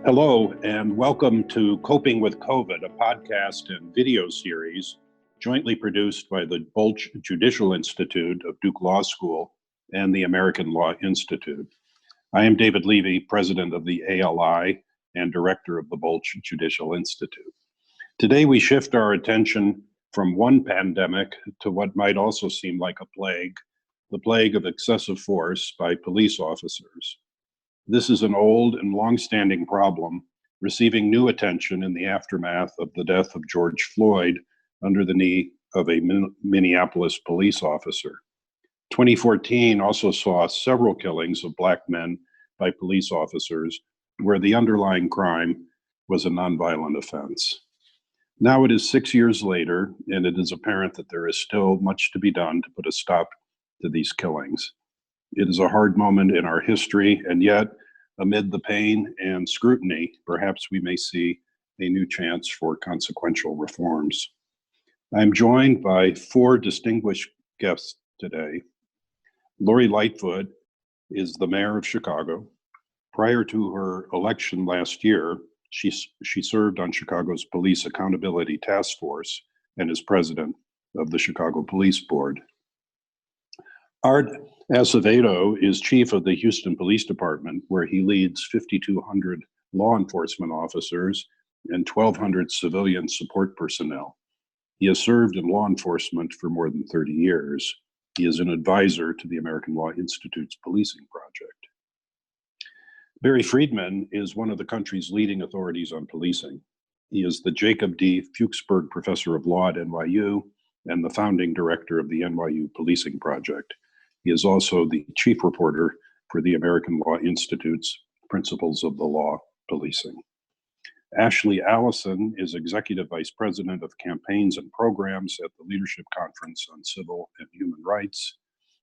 Hello, and welcome to Coping with COVID, a podcast and video series jointly produced by the Bolch Judicial Institute of Duke Law School and the American Law Institute. I am David Levi, president of the ALI and director of the Bolch Judicial Institute. Today, we shift our attention from one pandemic to what might also seem like a plague, the plague of excessive force by police officers. This is an old and long-standing problem, receiving new attention in the aftermath of the death of George Floyd under the knee of a Minneapolis police officer. 2014 also saw several killings of Black men by police officers where the underlying crime was a nonviolent offense. Now it is 6 years later, and it is apparent that there is still much to be done to put a stop to these killings. It is a hard moment in our history, and yet, amid the pain and scrutiny, perhaps we may see a new chance for consequential reforms. I'm joined by four distinguished guests today. Lori Lightfoot is the mayor of Chicago. Prior to her election last year, she served on Chicago's Police Accountability Task Force and is president of the Chicago Police Board. Art Acevedo is chief of the Houston Police Department, where he leads 5,200 law enforcement officers and 1,200 civilian support personnel. He has served in law enforcement for more than 30 years. He is an advisor to the American Law Institute's policing project. Barry Friedman is one of the country's leading authorities on policing. He is the Jacob D. Fuchsberg Professor of Law at NYU and the founding director of the NYU Policing Project. He is also the chief reporter for the American Law Institute's Principles of the Law Policing. Ashley Allison is executive vice president of campaigns and programs at the Leadership Conference on Civil and Human Rights.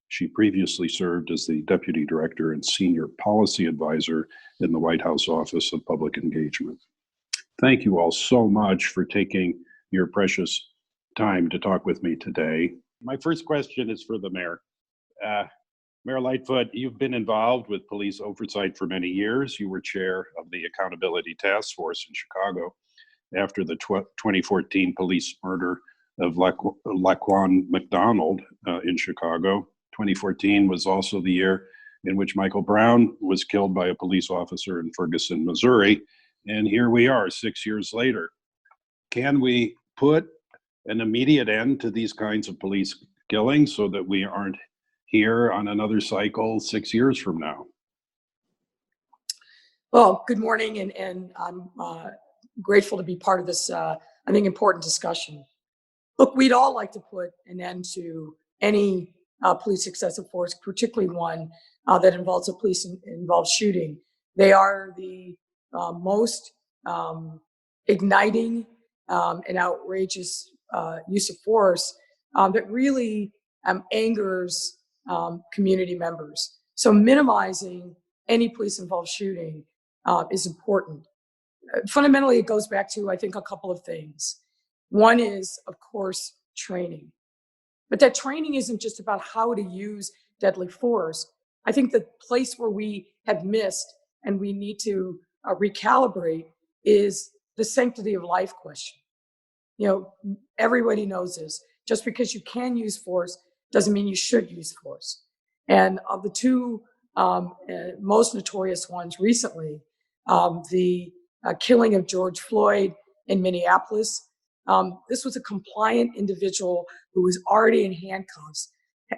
She previously served as the deputy director and senior policy advisor in the White House Office of Public Engagement. Thank you all so much for taking your precious time to talk with me today. My first question is for the mayor. Mayor Lightfoot, you've been involved with police oversight for many years. You were chair of the Accountability Task Force in Chicago after the 2014 police murder of Laquan McDonald in Chicago. 2014 was also the year in which Michael Brown was killed by a police officer in Ferguson, Missouri. And here we are 6 years later. Can we put an immediate end to these kinds of police killings so that we aren't here on another cycle 6 years from now? Well, good morning, and I'm grateful to be part of this, I think, important discussion. Look, we'd all like to put an end to any police excessive force, particularly one that involves a police-involved shooting. They are the most igniting and outrageous use of force that really angers community members. So minimizing any police-involved shooting is important. Fundamentally, it goes back to, I think, a couple of things. One is, of course, training. But that training isn't just about how to use deadly force. I think the place where we have missed and we need to recalibrate is the sanctity of life question. You know, everybody knows this. Just because you can use force doesn't mean you should use force. And of the two most notorious ones recently, the killing of George Floyd in Minneapolis, this was a compliant individual who was already in handcuffs,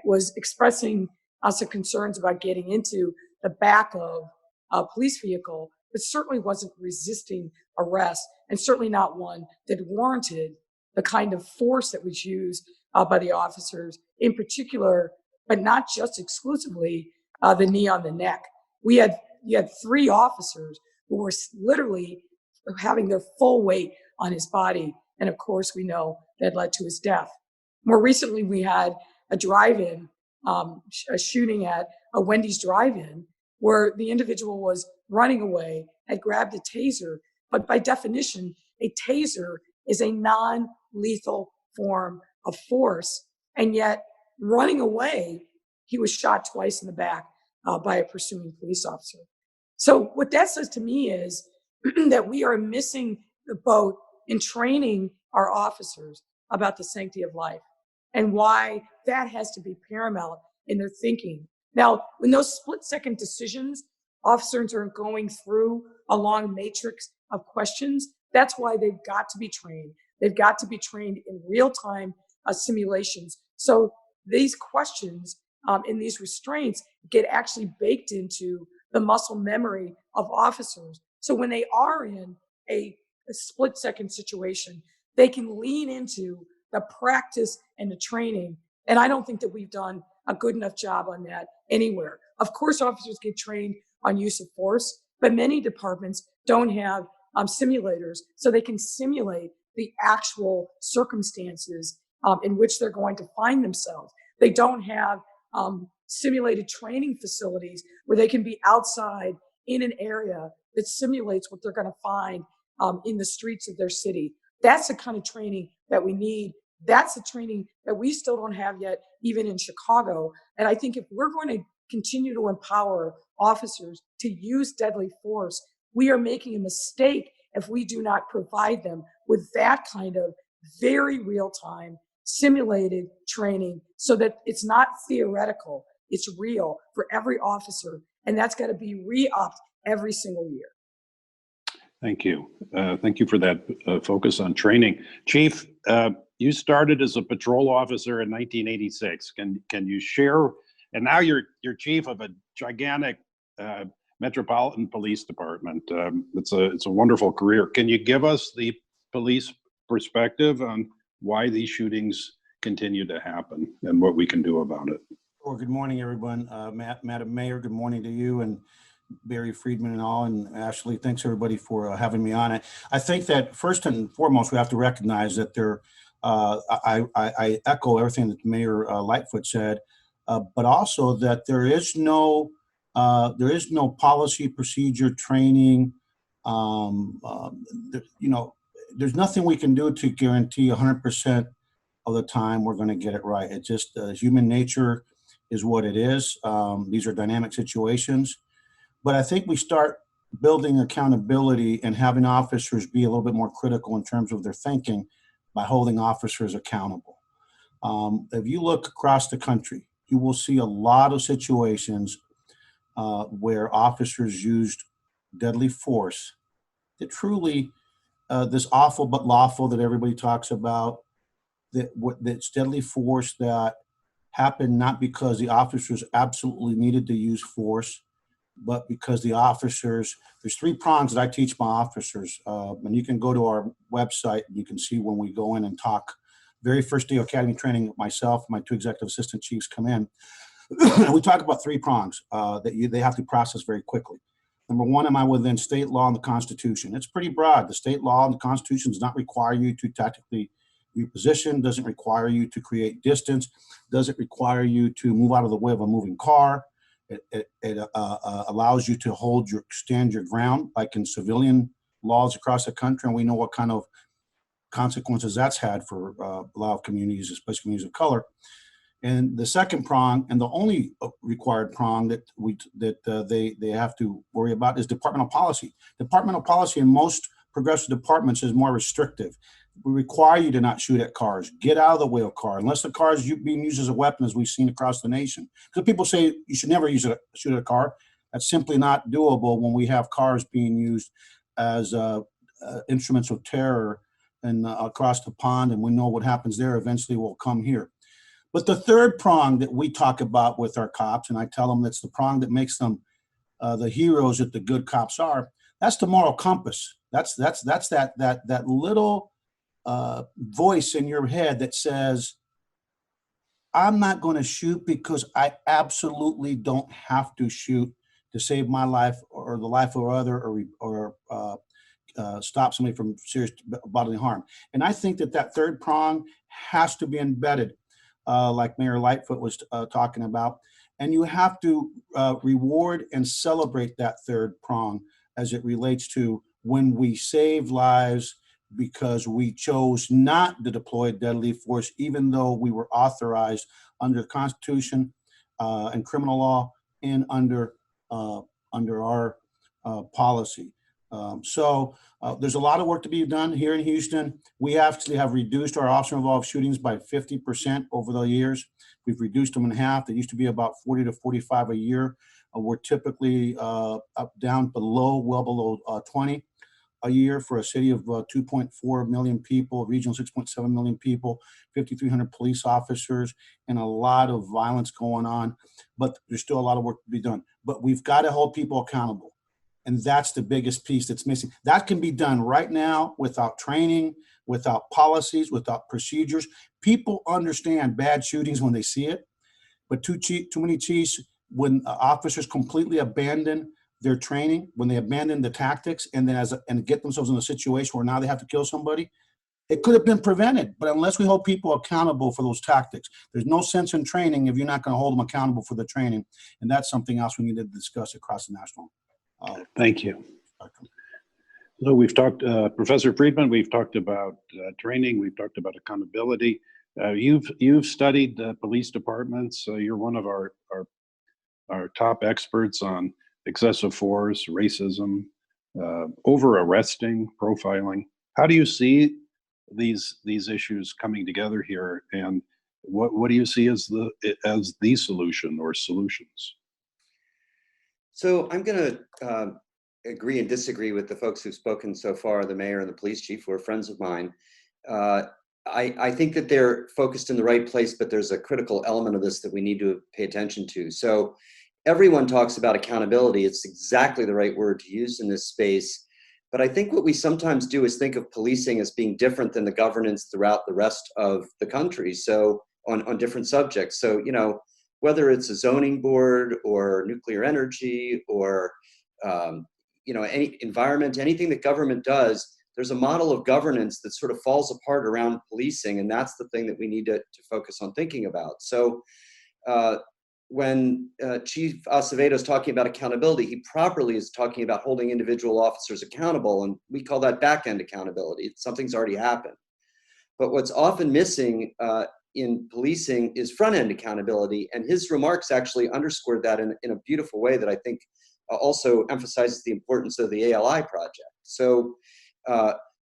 was expressing some concerns about getting into the back of a police vehicle, but certainly wasn't resisting arrest, and certainly not one that warranted the kind of force that was used by the officers, in particular, but not just exclusively, the knee on the neck. You had three officers who were literally having their full weight on his body. And of course, we know that led to his death. More recently, we had a drive-in, a shooting at a Wendy's drive-in, where the individual was running away, had grabbed a taser, but by definition, a taser is a non-lethal form of force. And yet, running away, he was shot twice in the back by a pursuing police officer. So what that says to me is that we are missing the boat in training our officers about the sanctity of life and why that has to be paramount in their thinking. Now, when those split-second decisions, officers are going through a long matrix of questions, that's why they've got to be trained. They've got to be trained in real-time simulations. So these questions and these restraints get actually baked into the muscle memory of officers. So when they are in a split-second situation, they can lean into the practice and the training. And I don't think that we've done a good enough job on that anywhere. Of course, officers get trained on use of force, but many departments don't have simulators, so they can simulate the actual circumstances in which they're going to find themselves. They don't have simulated training facilities where they can be outside in an area that simulates what they're going to find in the streets of their city. That's the kind of training that we need. That's the training that we still don't have yet, even in Chicago. And I think if we're going to continue to empower officers to use deadly force, we are making a mistake if we do not provide them with that kind of very real-time simulated training so that it's not theoretical, it's real for every officer. And that's got to be re-upped every single year. Thank you. Thank you for that focus on training. Chief, you started as a patrol officer in 1986. Can you share, and now you're chief of a gigantic metropolitan police department. It's a wonderful career. Can you give us the police perspective on why these shootings continue to happen and what we can do about it? Well, good morning, everyone. Madam Mayor, good morning to you and Barry Friedman and all, and Ashley. Thanks everybody for having me on it. I think that first and foremost, we have to recognize that I echo everything that Mayor Lightfoot said, but also that there is no policy, procedure, training. There's nothing we can do to guarantee 100% of the time we're going to get it right. It's just human nature is what it is. These are dynamic situations. But I think we start building accountability and having officers be a little bit more critical in terms of their thinking by holding officers accountable. If you look across the country, you will see a lot of situations where officers used deadly force that truly, this awful but lawful that everybody talks about, that's deadly force that happened not because the officers absolutely needed to use force, but because the officers, there's 3 prongs that I teach my officers, and you can go to our website and you can see when we go in and talk. Very first day of academy training, myself, my 2 executive assistant chiefs come in, and we talk about 3 prongs that they have to process very quickly. Number 1, am I within state law and the Constitution? It's pretty broad. The state law and the Constitution does not require you to tactically reposition, doesn't require you to create distance, doesn't require you to move out of the way of a moving car. It allows you to stand your ground, like in civilian laws across the country, and we know what kind of consequences that's had for a lot of communities, especially communities of color. And the second prong, and the only required prong that they have to worry about, is departmental policy. Departmental policy in most progressive departments is more restrictive. We require you to not shoot at cars. Get out of the way of cars, unless the car is being used as a weapon, as we've seen across the nation. Because people say you should never shoot at a car. That's simply not doable when we have cars being used as instruments of terror and across the pond, and we know what happens there eventually will come here. But the third prong that we talk about with our cops, and I tell them that's the prong that makes them the heroes that the good cops are, that's the moral compass. That's that little voice in your head that says, I'm not going to shoot because I absolutely don't have to shoot to save my life or the life of other, or stop somebody from serious bodily harm. And I think that third prong has to be embedded, like Mayor Lightfoot was talking about. And you have to reward and celebrate that third prong as it relates to when we save lives because we chose not to deploy deadly force, even though we were authorized under the Constitution and criminal law and under our policy. There's a lot of work to be done here in Houston. We actually have reduced our officer-involved shootings by 50% over the years. We've reduced them in half. They used to be about 40 to 45 a year. We're typically down well below 20 a year for a city of 2.4 million people, regional 6.7 million people, 5,300 police officers, and a lot of violence going on. But there's still a lot of work to be done. But we've got to hold people accountable. And that's the biggest piece that's missing. That can be done right now without training, without policies, without procedures. People understand bad shootings when they see it, but too many chiefs, when officers completely abandon their training, when they abandon the tactics and then and get themselves in a situation where now they have to kill somebody, it could have been prevented. But unless we hold people accountable for those tactics, there's no sense in training if you're not going to hold them accountable for the training. And that's something else we need to discuss across the national. Thank you. So we've talked, Professor Friedman, we've talked about training, we've talked about accountability. You've studied police departments. You're one of our top experts on excessive force, racism, over arresting, profiling. How do you see these issues coming together here, and what do you see as the solution or solutions? So I'm going to agree and disagree with the folks who've spoken so far, the mayor and the police chief, who are friends of mine. I think that they're focused in the right place, but there's a critical element of this that we need to pay attention to. So everyone talks about accountability. It's exactly the right word to use in this space. But I think what we sometimes do is think of policing as being different than the governance throughout the rest of the country. So on different subjects. So, whether it's a zoning board or nuclear energy or, any environment, anything that government does, there's a model of governance that sort of falls apart around policing. And that's the thing that we need to focus on thinking about. So when Chief Acevedo is talking about accountability, he properly is talking about holding individual officers accountable. And we call that back-end accountability. Something's already happened. But what's often missing in policing is front-end accountability. And his remarks actually underscored that in a beautiful way that I think also emphasizes the importance of the ALI project. So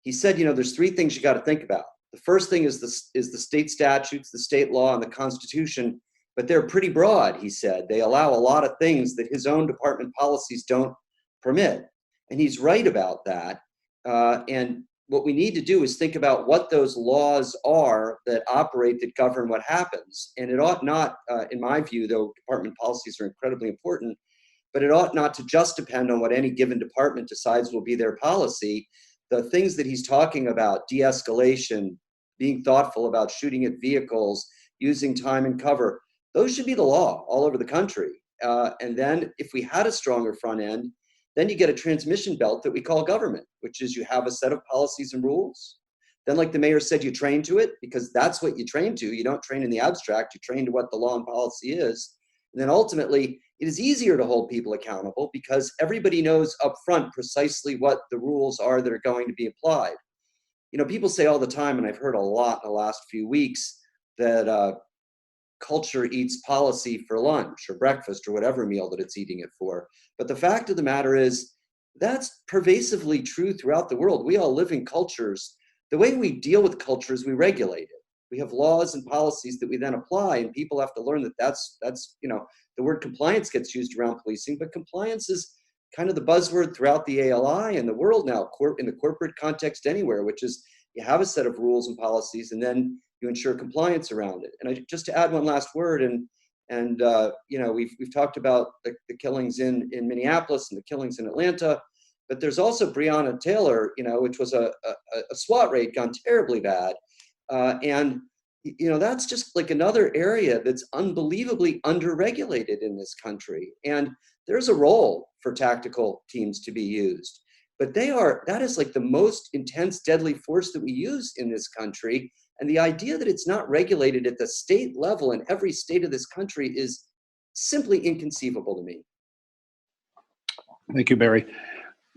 he said, there's three things you got to think about. The first thing is the state statutes, the state law, and the Constitution, but they're pretty broad, he said. They allow a lot of things that his own department policies don't permit. And he's right about that. And what we need to do is think about what those laws are that operate, that govern what happens. And it ought not, in my view, though department policies are incredibly important, but it ought not to just depend on what any given department decides will be their policy. The things that he's talking about, de-escalation, being thoughtful about shooting at vehicles, using time and cover, those should be the law all over the country. And then if we had a stronger front end, then you get a transmission belt that we call government, which is you have a set of policies and rules. Then, like the mayor said, you train to it because that's what you train to. You don't train in the abstract, you train to what the law and policy is. And then ultimately, it is easier to hold people accountable because everybody knows up front precisely what the rules are that are going to be applied. People say all the time, and I've heard a lot in the last few weeks, that culture eats policy for lunch or breakfast or whatever meal that it's eating it for. But the fact of the matter is that's pervasively true throughout the world. We all live in cultures. The way we deal with culture is we regulate it. We have laws and policies that we then apply, and people have to learn that that's the word compliance gets used around policing, but compliance is kind of the buzzword throughout the ALI and the world now, in the corporate context anywhere, which is you have a set of rules and policies, and then you ensure compliance around it. And just to add one last word, we've talked about the killings in Minneapolis and the killings in Atlanta, but there's also Breonna Taylor, which was a SWAT raid gone terribly bad. That's just like another area that's unbelievably underregulated in this country. And there's a role for tactical teams to be used, but that is like the most intense, deadly force that we use in this country. And the idea that it's not regulated at the state level in every state of this country is simply inconceivable to me. Thank you, Barry.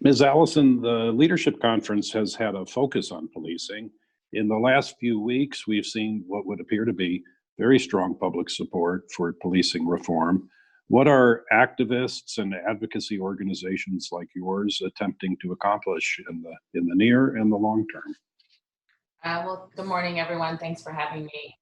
Ms. Allison, the Leadership Conference has had a focus on policing. In the last few weeks, we've seen what would appear to be very strong public support for policing reform. What are activists and advocacy organizations like yours attempting to accomplish in the near and the long term? Well, good morning, everyone. Thanks for having me.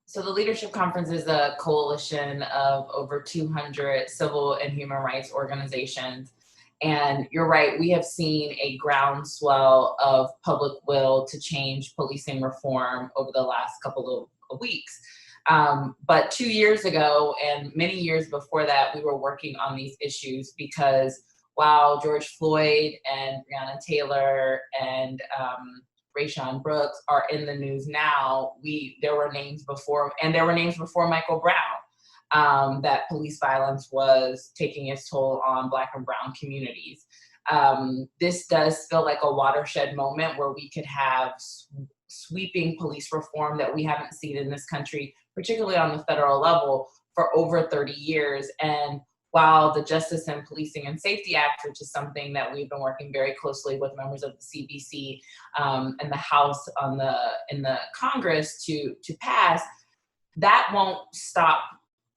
So the Leadership Conference is a coalition of over 200 civil and human rights organizations. And you're right, we have seen a groundswell of public will to change policing reform over the last couple of weeks. But 2 years ago and many years before that, we were working on these issues because while George Floyd and Breonna Taylor and Rayshon Brooks are in the news now, there were names before Michael Brown, that police violence was taking its toll on Black and Brown communities. This does feel like a watershed moment where we could have sweeping police reform that we haven't seen in this country, particularly on the federal level, for over 30 years. And while the Justice in Policing and Safety Act, which is something that we've been working very closely with members of the CBC and the House in the Congress to pass, that won't stop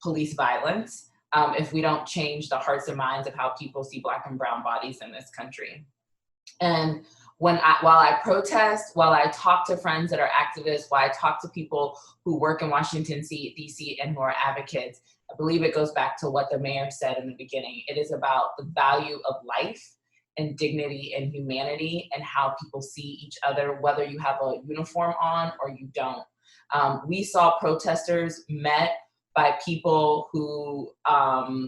police violence if we don't change the hearts and minds of how people see Black and Brown bodies in this country. And while I protest, while I talk to friends that are activists, while I talk to people who work in Washington, D.C. and who are advocates, I believe it goes back to what the mayor said in the beginning. It is about the value of life and dignity and humanity and how people see each other, whether you have a uniform on or you don't. We saw protesters met by people who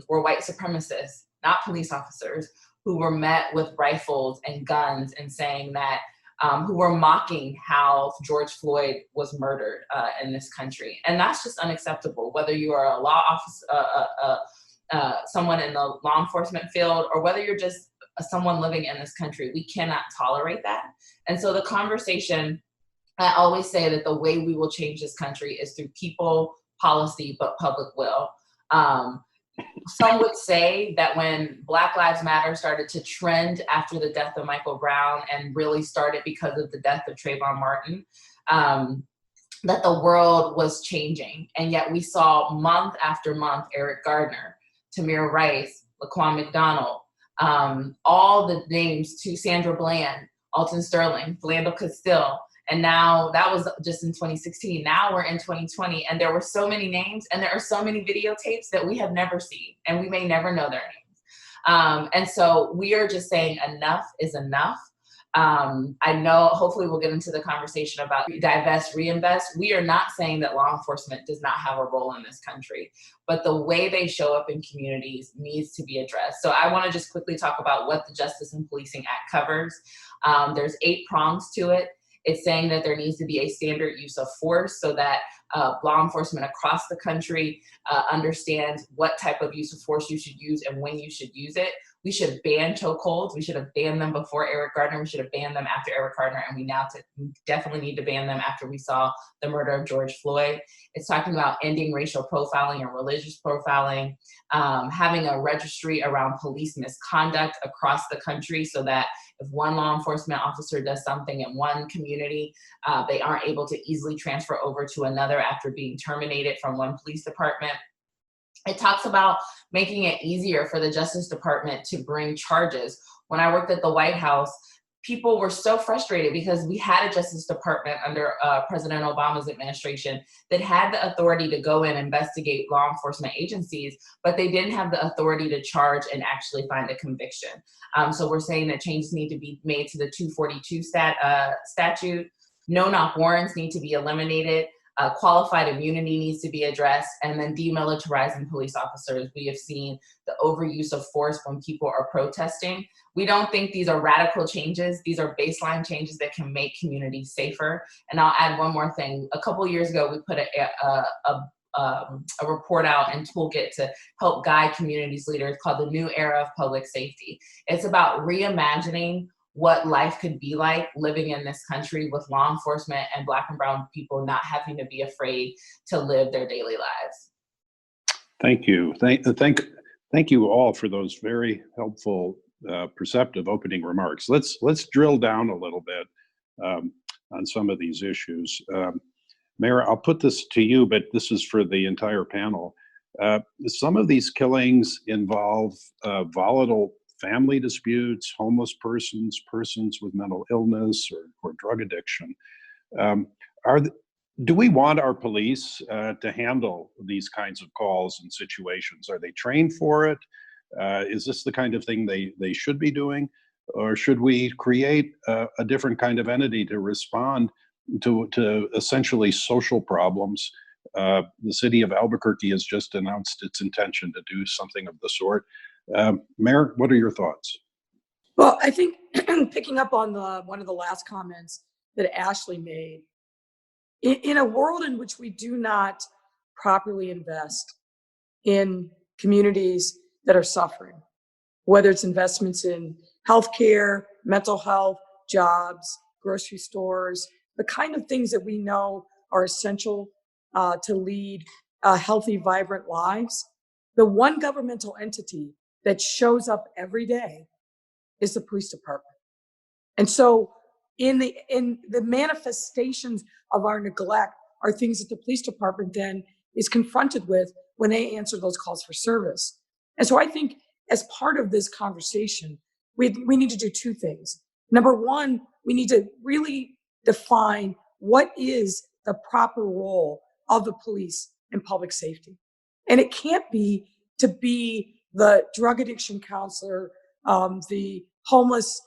were white supremacists, not police officers, who were met with rifles and guns and saying that, who were mocking how George Floyd was murdered in this country. And that's just unacceptable, whether you are a law officer, someone in the law enforcement field, or whether you're just someone living in this country. We cannot tolerate that. And so the conversation, I always say that the way we will change this country is through people, policy, but public will. Some would say that when Black Lives Matter started to trend after the death of Michael Brown and really started because of the death of Trayvon Martin, that the world was changing. And yet we saw month after month, Eric Gardner, Tamir Rice, Laquan McDonald, all the names to Sandra Bland, Alton Sterling, Philando Castile. And now that was just in 2016. Now we're in 2020, and there were so many names, and there are so many videotapes that we have never seen, and we may never know their names. And so we are just saying enough is enough. I know, hopefully we'll get into the conversation about divest, reinvest. We are not saying that law enforcement does not have a role in this country, but the way they show up in communities needs to be addressed. So I want to just quickly talk about what the Justice in Policing Act covers. There's 8 prongs to it. It's saying that there needs to be a standard use of force so that law enforcement across the country understands what type of use of force you should use and when you should use it. We should ban chokeholds. We should have banned them before Eric Gardner. We should have banned them after Eric Gardner. And we definitely need to ban them after we saw the murder of George Floyd. It's talking about ending racial profiling and religious profiling, having a registry around police misconduct across the country so that if one law enforcement officer does something in one community, they aren't able to easily transfer over to another after being terminated from one police department. It talks about making it easier for the Justice Department to bring charges. When I worked at the White House, people were so frustrated because we had a Justice Department under President Obama's administration that had the authority to go in and investigate law enforcement agencies, but they didn't have the authority to charge and actually find a conviction. So we're saying that changes need to be made to the 242 statute. No-knock warrants need to be eliminated. Qualified immunity needs to be addressed, and then demilitarizing police officers. We have seen the overuse of force when people are protesting. We don't think these are radical changes. These are baseline changes that can make communities safer. And I'll add one more thing. A couple years ago, we put a report out and toolkit to help guide communities leaders called The New Era of Public Safety. It's about reimagining what life could be like living in this country with law enforcement and Black and Brown people not having to be afraid to live their daily lives. Thank you. Thank you all for those very helpful, perceptive opening remarks. Let's drill down a little bit on some of these issues. Mayor, I'll put this to you, but this is for the entire panel. Some of these killings involve volatile family disputes, homeless persons, persons with mental illness or drug addiction. Um, are th- do we want our police to handle these kinds of calls and situations? Are they trained for it? Is this the kind of thing they should be doing? Or should we create a different kind of entity to respond to essentially social problems? The city of Albuquerque has just announced its intention to do something of the sort. Mayor, what are your thoughts? Well, I think picking up on one of the last comments that Ashley made, in a world in which we do not properly invest in communities that are suffering, whether it's investments in healthcare, mental health, jobs, grocery stores, the kind of things that we know are essential to lead healthy, vibrant lives. The one governmental entity that shows up every day is the police department. And so in the manifestations of our neglect are things that the police department then is confronted with when they answer those calls for service. And so I think as part of this conversation, we need to do two things. Number one, we need to really define what is the proper role of the police in public safety. And it can't be to be the drug addiction counselor, the homeless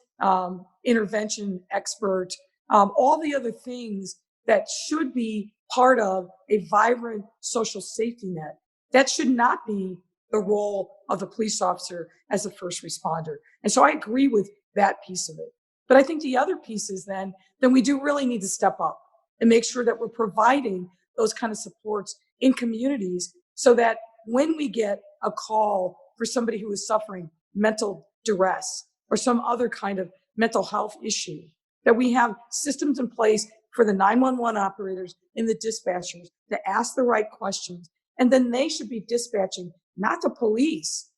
intervention expert, all the other things that should be part of a vibrant social safety net. That should not be the role of the police officer as a first responder. And so I agree with that piece of it. But I think the other piece is then we do really need to step up and make sure that we're providing those kind of supports in communities so that when we get a call for somebody who is suffering mental duress or some other kind of mental health issue, that we have systems in place for the 911 operators and the dispatchers to ask the right questions. And then they should be dispatching not the police,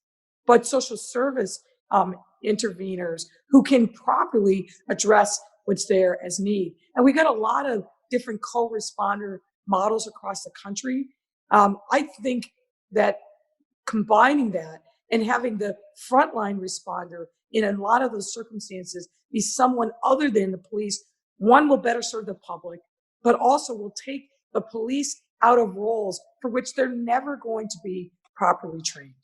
but social service interveners who can properly address what's there as need. And we got a lot of different co-responder models across the country. I think that combining that and having the frontline responder in a lot of those circumstances be someone other than the police, one, will better serve the public, but also will take the police out of roles for which they're never going to be properly trained.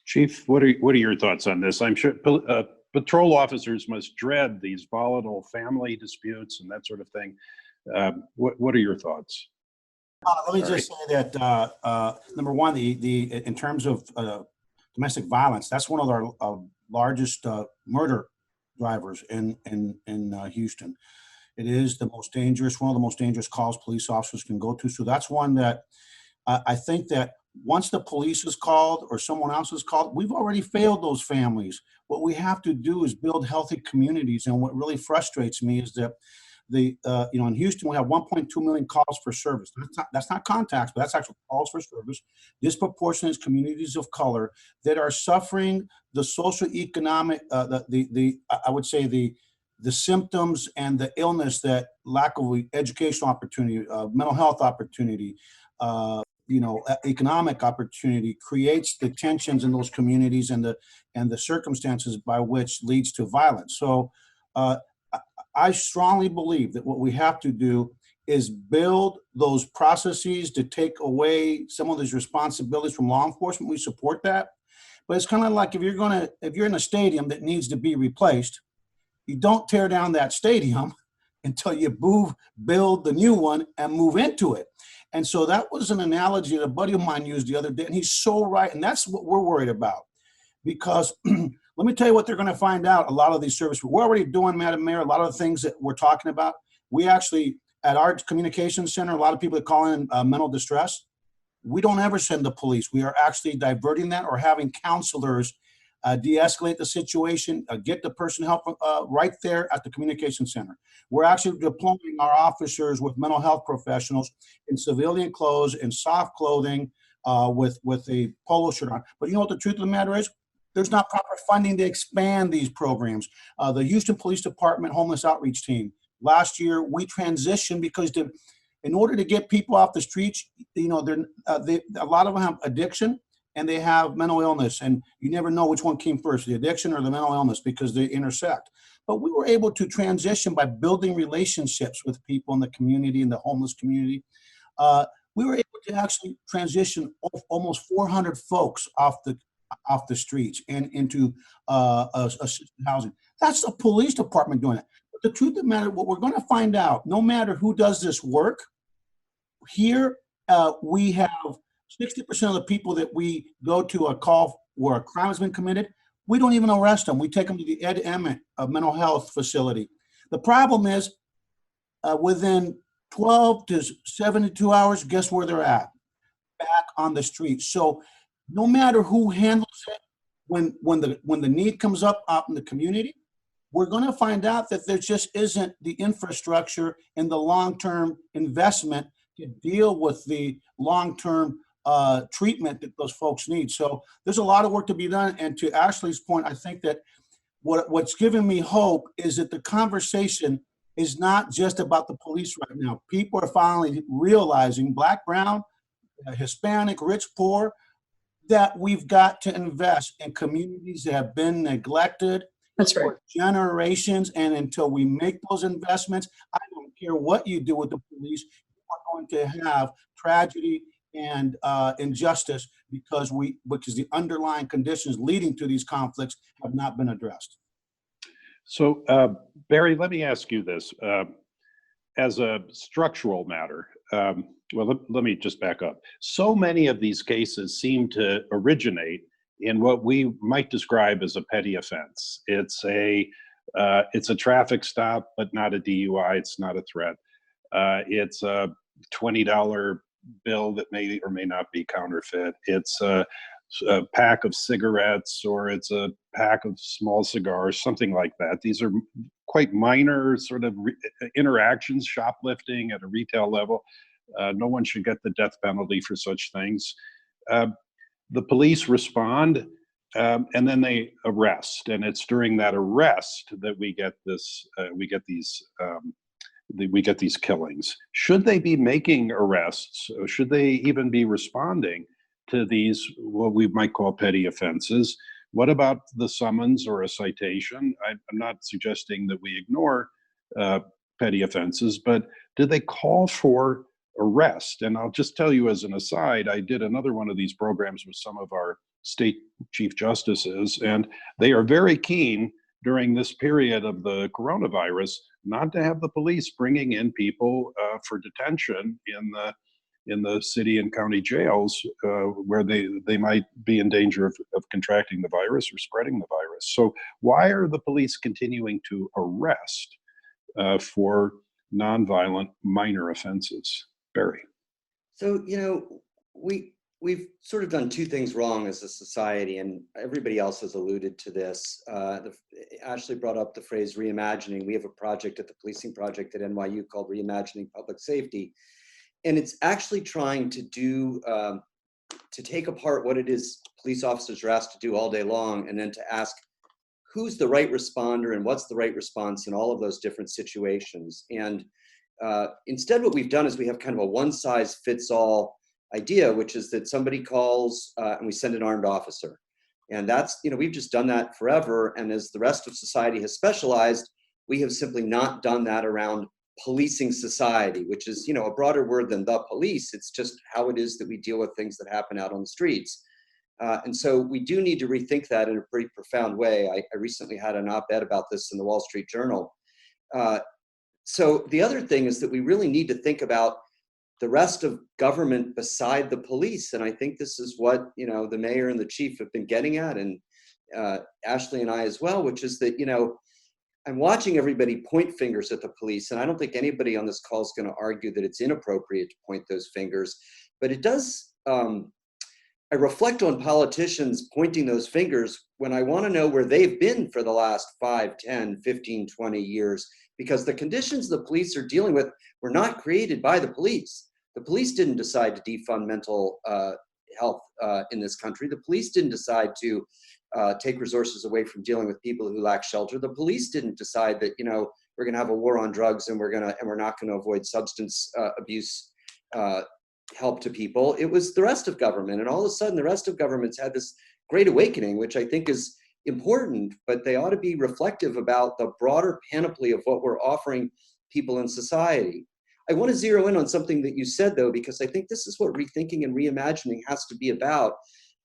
Chief, what are your thoughts on this? I'm sure patrol officers must dread these volatile family disputes and that sort of thing. What are your thoughts? Let me just say that number one, in terms of domestic violence, that's one of our largest murder drivers in Houston. It is the most dangerous, one of the most dangerous calls police officers can go to. So that's one that I think that once the police is called or someone else is called, we've already failed those families. What we have to do is build healthy communities. And what really frustrates me is that in Houston, we have 1.2 million calls for service. That's not contacts, but that's actual calls for service. Disproportionate communities of color that are suffering the socioeconomic, I would say the symptoms and the illness that lack of educational opportunity, mental health opportunity, economic opportunity creates the tensions in those communities and the circumstances by which leads to violence. So I strongly believe that what we have to do is build those processes to take away some of these responsibilities from law enforcement. We support that, but it's kind of like if you're in a stadium that needs to be replaced, you don't tear down that stadium until you build the new one and move into it. And so that was an analogy that a buddy of mine used the other day, and he's so right. And that's what we're worried about, because let me tell you what they're going to find out. A lot of these services, we're already doing, Madam Mayor, a lot of the things that we're talking about. We actually, at our communications center, a lot of people that call in mental distress, we don't ever send the police. We are actually diverting that or having counselors de-escalate the situation, get the person help right there at the communication center. We're actually deploying our officers with mental health professionals in civilian clothes and soft clothing with a polo shirt on. But you know what the truth of the matter is? There's not proper funding to expand these programs. The Houston Police Department Homeless Outreach Team, last year we transitioned because in order to get people off the streets, you know, a lot of them have addiction and they have mental illness, and you never know which one came first, the addiction or the mental illness, because they intersect. But we were able to transition by building relationships with people in the community, in the homeless community. We were able to actually transition almost 400 folks off the streets and into assisted housing. That's the police department doing it. But the truth of the matter, what we're going to find out, no matter who does this work, here we have 60% of the people that we go to a call where a crime has been committed, we don't even arrest them. We take them to the Ed Emmett mental health facility. The problem is within 12 to 72 hours, guess where they're at? Back on the street. So no matter who handles it, when the need comes up out in the community, we're going to find out that there just isn't the infrastructure and the long-term investment to deal with the long-term treatment that those folks need. So there's a lot of work to be done. And to Ashley's point, I think that what's giving me hope is that the conversation is not just about the police right now. People are finally realizing, Black, brown, Hispanic, rich, poor, that we've got to invest in communities that have been neglected That's right. for generations. And until we make those investments, I don't care what you do with the police, you are going to have tragedy and injustice because the underlying conditions leading to these conflicts have not been addressed. So, Barry, let me ask you this. As a structural matter, well, let me just back up. So many of these cases seem to originate in what we might describe as a petty offense. It's a traffic stop, but not a DUI. It's not a threat. It's a $20 bill that may or may not be counterfeit. It's a pack of cigarettes, or it's a pack of small cigars, something like that. These are quite minor sort of interactions, shoplifting at a retail level. No one should get the death penalty for such things. The police respond, and then they arrest, and it's during that arrest that we get these killings. Should they be making arrests? Or should they even be responding to these, what we might call petty offenses? What about the summons or a citation? I'm not suggesting that we ignore petty offenses, but do they call for arrest? And I'll just tell you as an aside, I did another one of these programs with some of our state chief justices, and they are very keen during this period of the coronavirus not to have the police bringing in people for detention in the city and county jails where they might be in danger of contracting the virus or spreading the virus. So why are the police continuing to arrest for nonviolent minor offenses? Barry. So, you know, we've sort of done two things wrong as a society, and everybody else has alluded to this. Ashley brought up the phrase reimagining. We have a project at the Policing Project at NYU called Reimagining Public Safety. And it's actually trying to do, to take apart what it is police officers are asked to do all day long, and then to ask who's the right responder and what's the right response in all of those different situations. And instead, what we've done is we have kind of a one-size-fits-all idea, which is that somebody calls and we send an armed officer. And that's, you know, we've just done that forever. And as the rest of society has specialized, we have simply not done that around policing society, which is, you know, a broader word than the police. It's just how it is that we deal with things that happen out on the streets. And so we do need to rethink that in a pretty profound way. I recently had an op-ed about this in the Wall Street Journal. So the other thing is that we really need to think about the rest of government beside the police. And I think this is what, you know, the mayor and the chief have been getting at, and Ashley and I as well, which is that, you know, I'm watching everybody point fingers at the police, and I don't think anybody on this call is going to argue that it's inappropriate to point those fingers, but it does, I reflect on politicians pointing those fingers when I want to know where they've been for the last 5, 10, 15, 20 years, because the conditions the police are dealing with were not created by the police. The police didn't decide to defund mental health in this country. The police didn't decide to take resources away from dealing with people who lack shelter. The police didn't decide that, you know, we're going to have a war on drugs, and we're not going to avoid substance abuse help to people. It was the rest of government, and all of a sudden the rest of government's had this great awakening, which I think is important, but they ought to be reflective about the broader panoply of what we're offering people in society. I want to zero in on something that you said, though, because I think this is what rethinking and reimagining has to be about.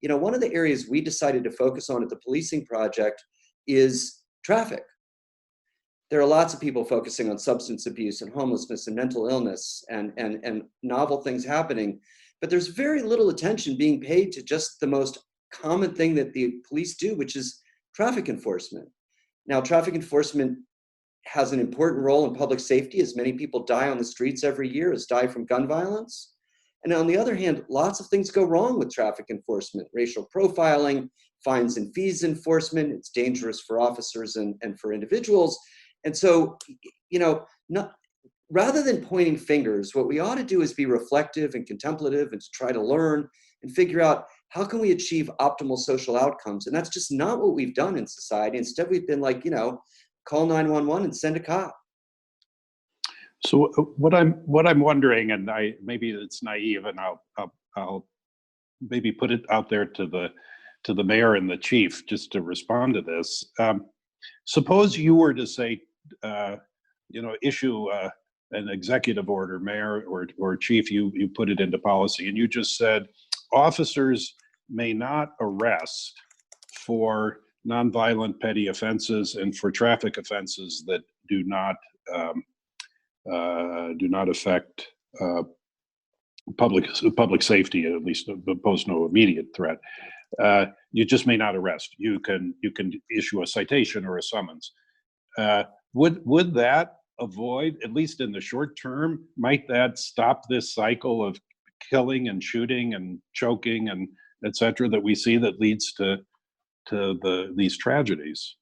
You know, one of the areas we decided to focus on at the Policing Project is traffic. There are lots of people focusing on substance abuse and homelessness and mental illness and novel things happening, but there's very little attention being paid to just the most common thing that the police do, which is traffic enforcement. Now, traffic enforcement has an important role in public safety, as many people die on the streets every year, as die from gun violence. And on the other hand, lots of things go wrong with traffic enforcement: racial profiling, fines and fees enforcement. It's dangerous for officers and for individuals. And so, you know, rather than pointing fingers, what we ought to do is be reflective and contemplative and to try to learn and figure out how can we achieve optimal social outcomes. And that's just not what we've done in society. Instead, we've been like, you know, call 911 and send a cop. So what I'm wondering, and maybe it's naive, and I'll maybe put it out there to the mayor and the chief just to respond to this. Suppose you were to say, issue an executive order, mayor or chief, you put it into policy, and you just said officers may not arrest for nonviolent petty offenses and for traffic offenses that do not affect public safety, at least pose no immediate threat. You just may not arrest. You can issue a citation or a summons. Would that avoid, at least in the short term, might that stop this cycle of killing and shooting and choking and et cetera that we see that leads to these tragedies?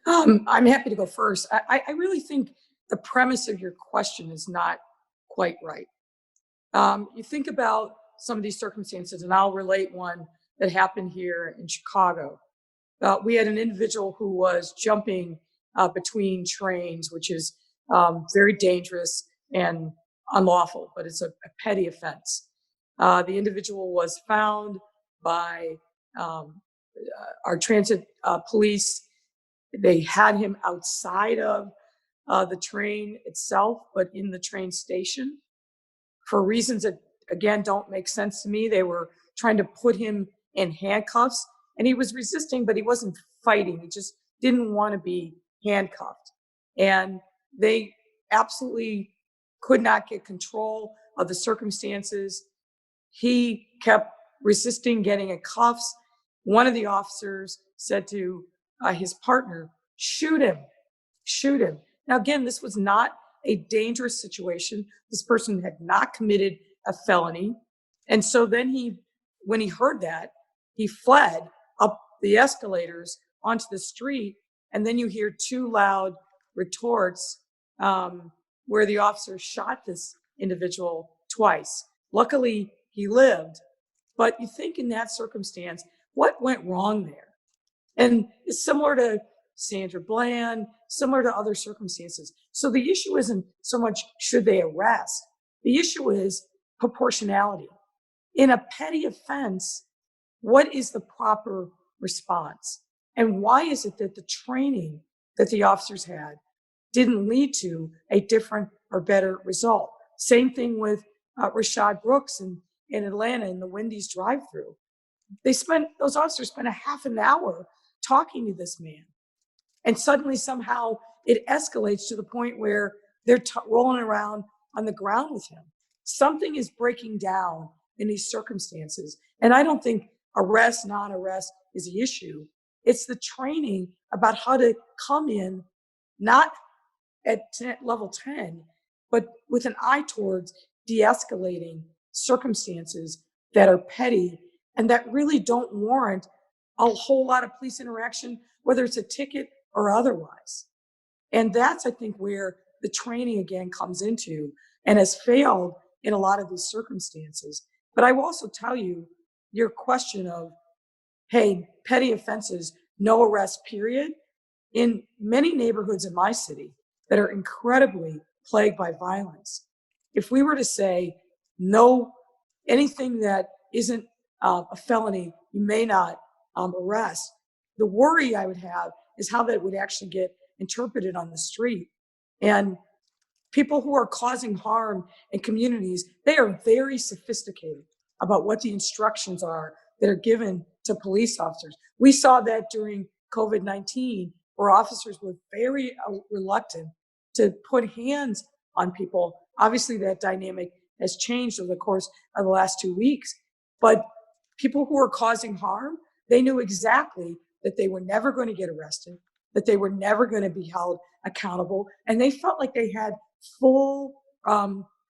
I'm happy to go first. I really think the premise of your question is not quite right. You think about some of these circumstances, and I'll relate one that happened here in Chicago. We had an individual who was jumping between trains, which is very dangerous and unlawful, but it's a petty offense. The individual was found by our transit police. They had him outside of the train itself, but in the train station for reasons that, again, don't make sense to me. They were trying to put him in handcuffs, and he was resisting, but he wasn't fighting. He just didn't want to be handcuffed. And they absolutely could not get control of the circumstances. He kept resisting getting in cuffs. One of the officers said to his partner, shoot him, shoot him. Now, again, this was not a dangerous situation. This person had not committed a felony. And so then when he heard that, he fled up the escalators onto the street. And then you hear two loud retorts where the officer shot this individual twice. Luckily, he lived. But you think in that circumstance, what went wrong there? And it's similar to Sandra Bland, similar to other circumstances. So the issue isn't so much should they arrest. The issue is proportionality. In a petty offense, what is the proper response? And why is it that the training that the officers had didn't lead to a different or better result? Same thing with Rashad Brooks in Atlanta in the Wendy's drive-thru. Those officers spent a half an hour talking to this man. And suddenly, somehow, it escalates to the point where they're rolling around on the ground with him. Something is breaking down in these circumstances. And I don't think arrest, non-arrest is the issue. It's the training about how to come in, not at level 10, but with an eye towards de-escalating circumstances that are petty and that really don't warrant a whole lot of police interaction, whether it's a ticket or otherwise. And that's, I think, where the training again comes into and has failed in a lot of these circumstances. But I will also tell you your question of, hey, petty offenses, no arrest, period. In many neighborhoods in my city, that are incredibly plagued by violence. If we were to say, no, anything that isn't a felony, you may not arrest, the worry I would have is how that would actually get interpreted on the street. And people who are causing harm in communities, they are very sophisticated about what the instructions are that are given to police officers. We saw that during COVID-19, where officers were very reluctant to put hands on people. Obviously, that dynamic has changed over the course of the last 2 weeks, but people who are causing harm, they knew exactly that they were never going to get arrested, that they were never going to be held accountable, and they felt like they had full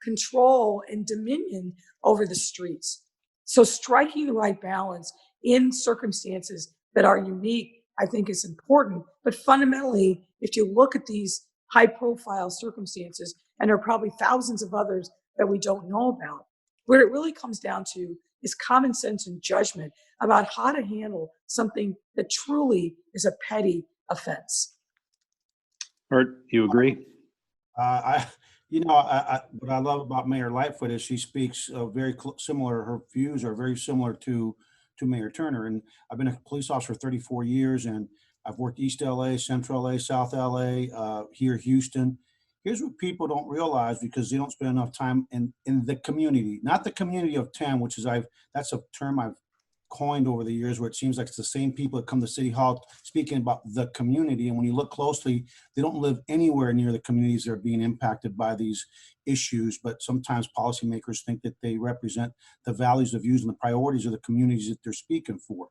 control and dominion over the streets. So striking the right balance in circumstances that are unique, I think, is important. But fundamentally, if you look at these high-profile circumstances, and there are probably thousands of others that we don't know about, what it really comes down to is common sense and judgment about how to handle something that truly is a petty offense. Art, you agree? What I love about Mayor Lightfoot is she speaks very similar. Her views are very similar to Mayor Turner. And I've been a police officer for 34 years, and I've worked East LA, Central LA, South LA, here, Houston. Here's what people don't realize because they don't spend enough time in the community, not the community of 10, which is that's a term I've coined over the years, where it seems like it's the same people that come to City Hall speaking about the community. And when you look closely, they don't live anywhere near the communities that are being impacted by these issues. But sometimes policymakers think that they represent the values, the views, and the priorities of the communities that they're speaking for.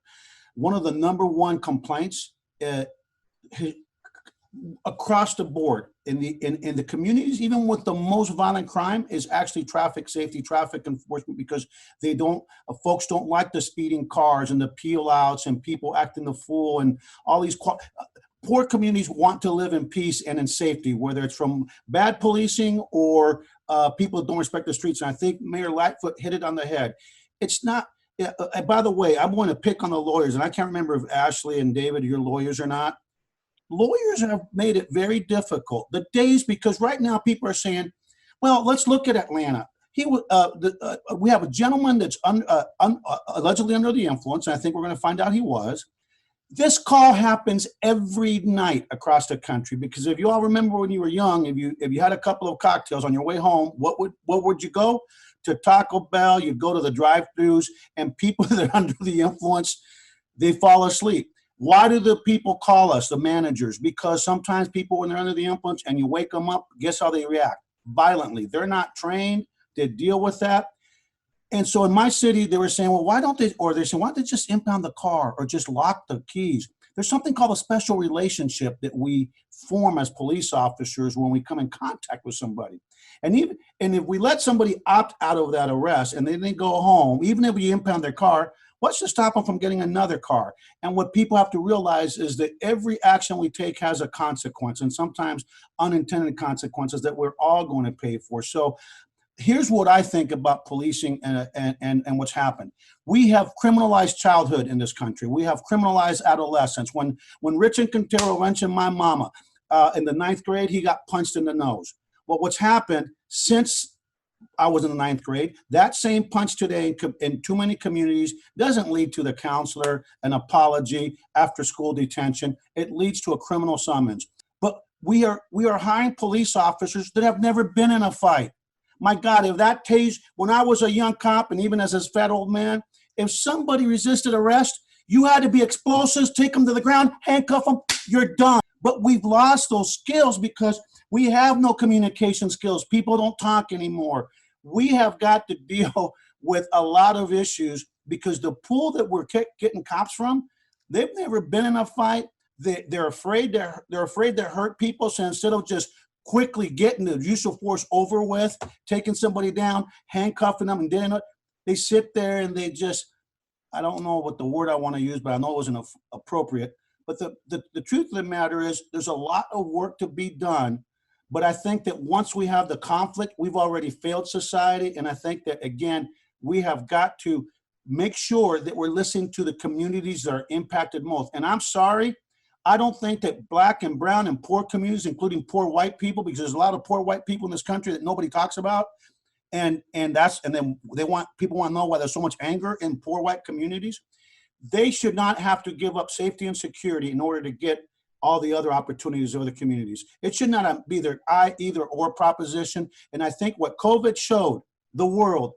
One of the number one complaints across the board in the communities, even with the most violent crime, is actually traffic safety, traffic enforcement, because folks don't like the speeding cars and the peel outs and people acting the fool, and all these poor communities want to live in peace and in safety, whether it's from bad policing or people that don't respect the streets. And I think Mayor Lightfoot hit it on the head. It's not. By the way, I'm going to pick on the lawyers, and I can't remember if Ashley and David, you're lawyers or not. Lawyers have made it very difficult. Because right now people are saying, well, let's look at Atlanta. We have a gentleman that's allegedly under the influence, and I think we're going to find out he was. This call happens every night across the country, because if you all remember when you were young, if you had a couple of cocktails on your way home, what would you go? To Taco Bell, you'd go to the drive-thrus, and people that are under the influence, they fall asleep. Why do the people call us, the managers? Because sometimes people, when they're under the influence and you wake them up, guess how they react? Violently. They're not trained to deal with that. And so in my city, they were saying, well, why don't they just impound the car or just lock the keys? There's something called a special relationship that we form as police officers when we come in contact with somebody. And if we let somebody opt out of that arrest and then they go home, even if we impound their car, what's to stop them from getting another car? And what people have to realize is that every action we take has a consequence, and sometimes unintended consequences that we're all going to pay for. So here's what I think about policing and what's happened. We have criminalized childhood in this country. We have criminalized adolescence. When Richard Quintero mentioned my mama in the 9th grade, he got punched in the nose. Well, what's happened since I was in the 9th grade, that same punch today in too many communities doesn't lead to the counselor, an apology, after school detention. It leads to a criminal summons. But we are hiring police officers that have never been in a fight. My God, if that tased, when I was a young cop, and even as a fat old man, if somebody resisted arrest, you had to be explosives, take them to the ground, handcuff them, you're done. But we've lost those skills because we have no communication skills. People don't talk anymore. We have got to deal with a lot of issues because the pool that we're getting cops from, they've never been in a fight. They're afraid to hurt people. So instead of just quickly getting the use of force over with, taking somebody down, handcuffing them, and doing it, they sit there and they just, I don't know what the word I want to use, but I know it wasn't appropriate. But the truth of the matter is there's a lot of work to be done. But I think that once we have the conflict, we've already failed society. And I think that, again, we have got to make sure that we're listening to the communities that are impacted most. And I'm sorry, I don't think that black and brown and poor communities, including poor white people, because there's a lot of poor white people in this country that nobody talks about, and then people want to know why there's so much anger in poor white communities. They should not have to give up safety and security in order to get all the other opportunities of other communities. It should not be their either or proposition. And I think what COVID showed the world,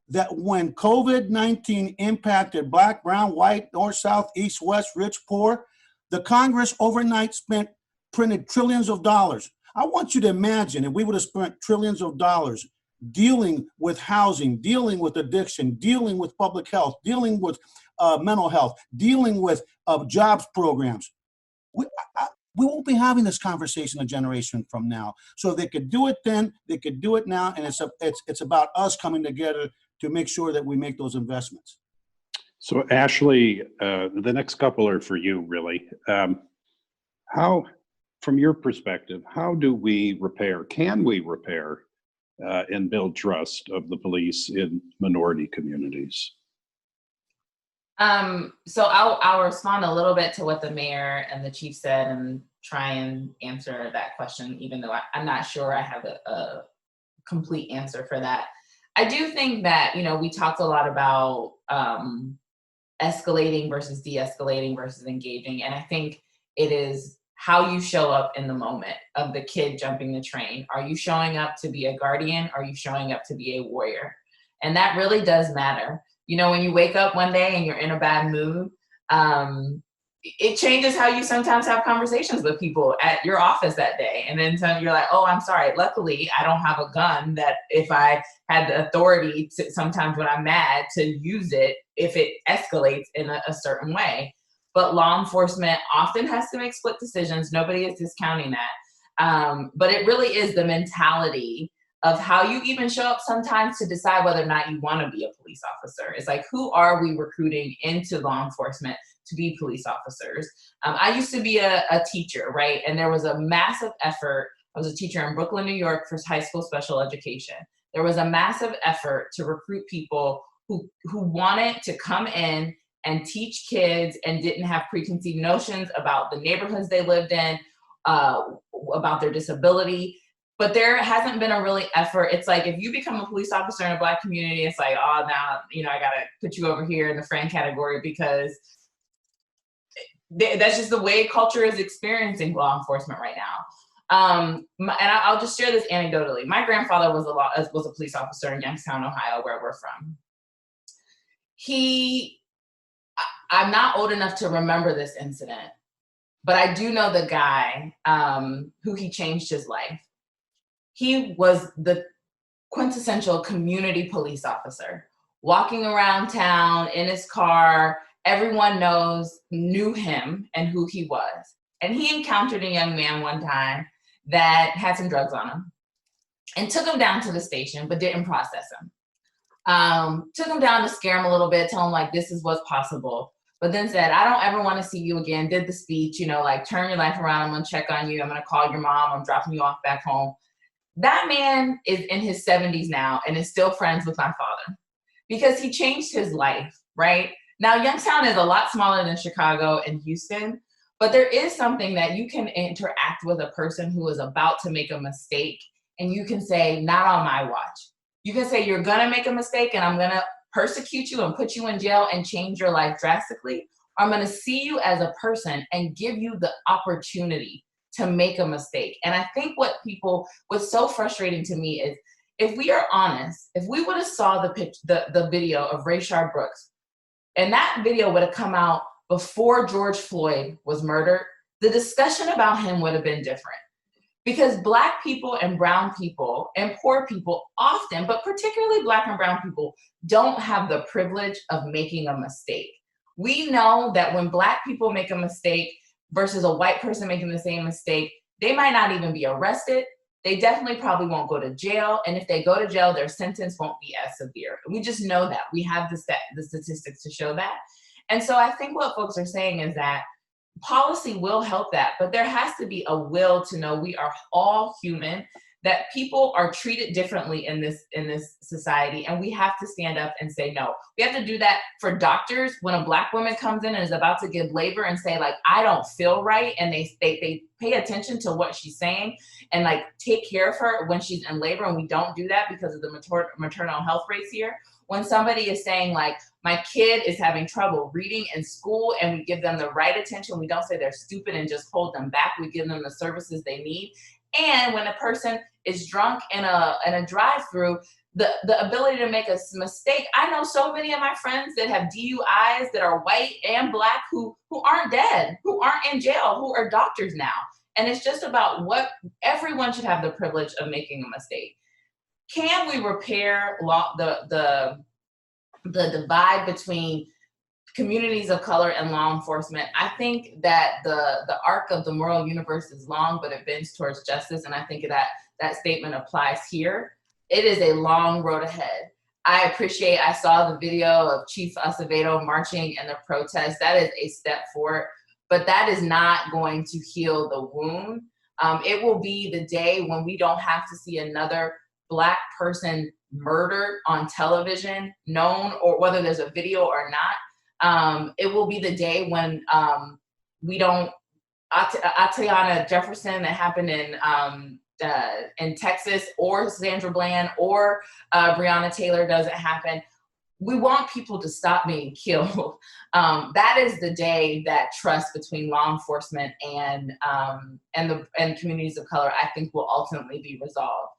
that when COVID-19 impacted black, brown, white, north, south, east, west, rich, poor, the Congress overnight printed trillions of dollars. I want you to imagine if we would have spent trillions of dollars dealing with housing, dealing with addiction, dealing with public health, dealing with mental health, dealing with jobs programs. We won't be having this conversation a generation from now. So if they could do it then, they could do it now, and it's about us coming together to make sure that we make those investments. So Ashley, the next couple are for you, really. How, from your perspective, how do we repair, can we repair and build trust of the police in minority communities? So I'll respond a little bit to what the mayor and the chief said and try and answer that question, even though I'm not sure I have a complete answer for that. I do think that, we talked a lot about escalating versus de-escalating versus engaging. And I think it is how you show up in the moment of the kid jumping the train. Are you showing up to be a guardian? Are you showing up to be a warrior? And that really does matter. When you wake up one day and you're in a bad mood, it changes how you sometimes have conversations with people at your office that day. And then you're like, oh, I'm sorry. Luckily, I don't have a gun that if I had the authority to, sometimes when I'm mad, to use it if it escalates in a certain way. But law enforcement often has to make split decisions. Nobody is discounting that. But it really is the mentality of how you even show up sometimes to decide whether or not you want to be a police officer. It's like, who are we recruiting into law enforcement to be police officers? I used to be a teacher, right? And there was a massive effort. I was a teacher in Brooklyn, New York for high school special education. There was a massive effort to recruit people who wanted to come in and teach kids and didn't have preconceived notions about the neighborhoods they lived in, about their disability. But there hasn't been a really effort. It's like, if you become a police officer in a Black community, it's like, oh, now, I got to put you over here in the friend category because that's just the way culture is experiencing law enforcement right now. And I'll just share this anecdotally. My grandfather was a police officer in Youngstown, Ohio, where we're from. I'm not old enough to remember this incident, but I do know the guy who he changed his life. He was the quintessential community police officer, walking around town in his car. Everyone knew him and who he was. And he encountered a young man one time that had some drugs on him and took him down to the station, but didn't process him. Took him down to scare him a little bit, tell him like, this is what's possible. But then said, I don't ever want to see you again. Did the speech, like, turn your life around. I'm going to check on you. I'm going to call your mom. I'm dropping you off back home. That man is in his 70s now and is still friends with my father because he changed his life, right? Now, Youngstown is a lot smaller than Chicago and Houston, but there is something that you can interact with a person who is about to make a mistake, and you can say, not on my watch. You can say, you're going to make a mistake and I'm going to persecute you and put you in jail and change your life drastically. Or I'm going to see you as a person and give you the opportunity to make a mistake. And I think what's so frustrating to me is, if we are honest, if we would have saw the video of Rayshard Brooks, and that video would have come out before George Floyd was murdered, the discussion about him would have been different. Because Black people and brown people and poor people often, but particularly Black and brown people, don't have the privilege of making a mistake. We know that when Black people make a mistake versus a white person making the same mistake, they might not even be arrested. They definitely probably won't go to jail. And if they go to jail, their sentence won't be as severe. We just know that. We have the statistics to show that. And so I think what folks are saying is that policy will help that, but there has to be a will to know we are all human, that people are treated differently in this society, and we have to stand up and say no. We have to do that for doctors when a Black woman comes in and is about to give labor and say, like, I don't feel right, and they pay attention to what she's saying and like take care of her when she's in labor, and we don't do that because of the maternal health rates here. When somebody is saying, like, my kid is having trouble reading in school, and we give them the right attention, we don't say they're stupid and just hold them back, we give them the services they need. And when a person is drunk in a drive-through, the ability to make a mistake. I know so many of my friends that have DUIs that are white and Black who aren't dead, who aren't in jail, who are doctors now. And it's just about what everyone should have the privilege of making a mistake. Can we repair the divide between communities of color and law enforcement? I think that the arc of the moral universe is long, but it bends towards justice. And I think that statement applies here. It is a long road ahead. I saw the video of Chief Acevedo marching in the protest. That is a step forward, but that is not going to heal the wound. It will be the day when we don't have to see another Black person murdered on television, known, or whether there's a video or not. It will be the day when we don't, Atiana Jefferson that happened in Texas, or Sandra Bland, or Breonna Taylor doesn't happen. We want people to stop being killed. That is the day that trust between law enforcement and communities of color, I think, will ultimately be resolved.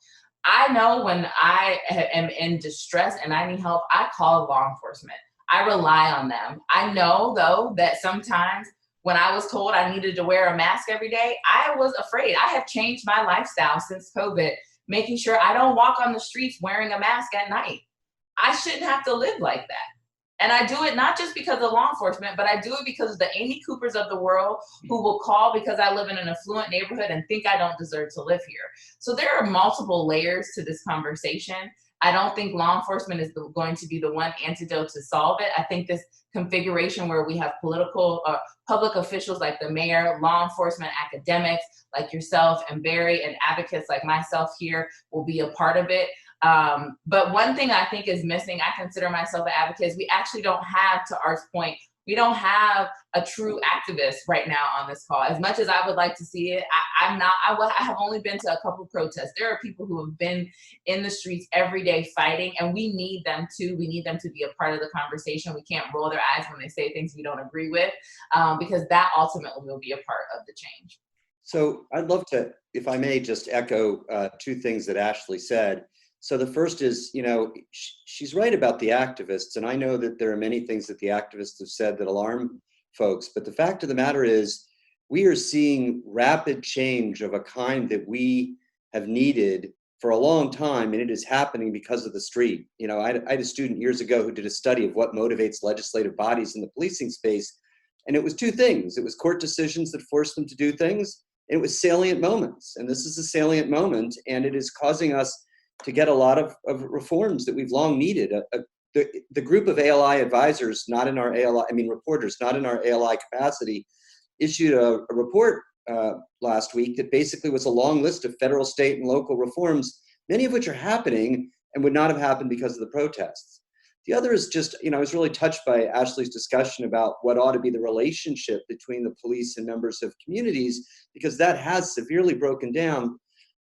I know when I am in distress and I need help, I call law enforcement. I rely on them. I know, though, that sometimes when I was told I needed to wear a mask every day, I was afraid. I have changed my lifestyle since COVID, making sure I don't walk on the streets wearing a mask at night. I shouldn't have to live like that. And I do it not just because of law enforcement, but I do it because of the Amy Coopers of the world who will call because I live in an affluent neighborhood and think I don't deserve to live here. So there are multiple layers to this conversation. I don't think law enforcement is going to be the one antidote to solve it. I think this configuration where we have political public officials like the mayor, law enforcement, academics like yourself and Barry, and advocates like myself here will be a part of it. But one thing I think is missing, I consider myself an advocate, is we actually don't have, to Art's point, we don't have a true activist right now on this call. As much as I would like to see it, I have only been to a couple protests. There are people who have been in the streets every day fighting, and we need them too. We need them to be a part of the conversation. We can't roll their eyes when they say things we don't agree with, because that ultimately will be a part of the change. So I'd love to, if I may, just echo two things that Ashley said. So the first is, she's right about the activists. And I know that there are many things that the activists have said that alarm folks. But the fact of the matter is, we are seeing rapid change of a kind that we have needed for a long time. And it is happening because of the street. I had a student years ago who did a study of what motivates legislative bodies in the policing space. And it was two things. It was court decisions that forced them to do things. And it was salient moments. And this is a salient moment. And it is causing us to get a lot of reforms that we've long needed. The group of ALI advisors, not in our ALI, reporters, not in our ALI capacity, issued a report last week that basically was a long list of federal, state, and local reforms, many of which are happening and would not have happened because of the protests. The other is just, I was really touched by Ashley's discussion about what ought to be the relationship between the police and members of communities, because that has severely broken down.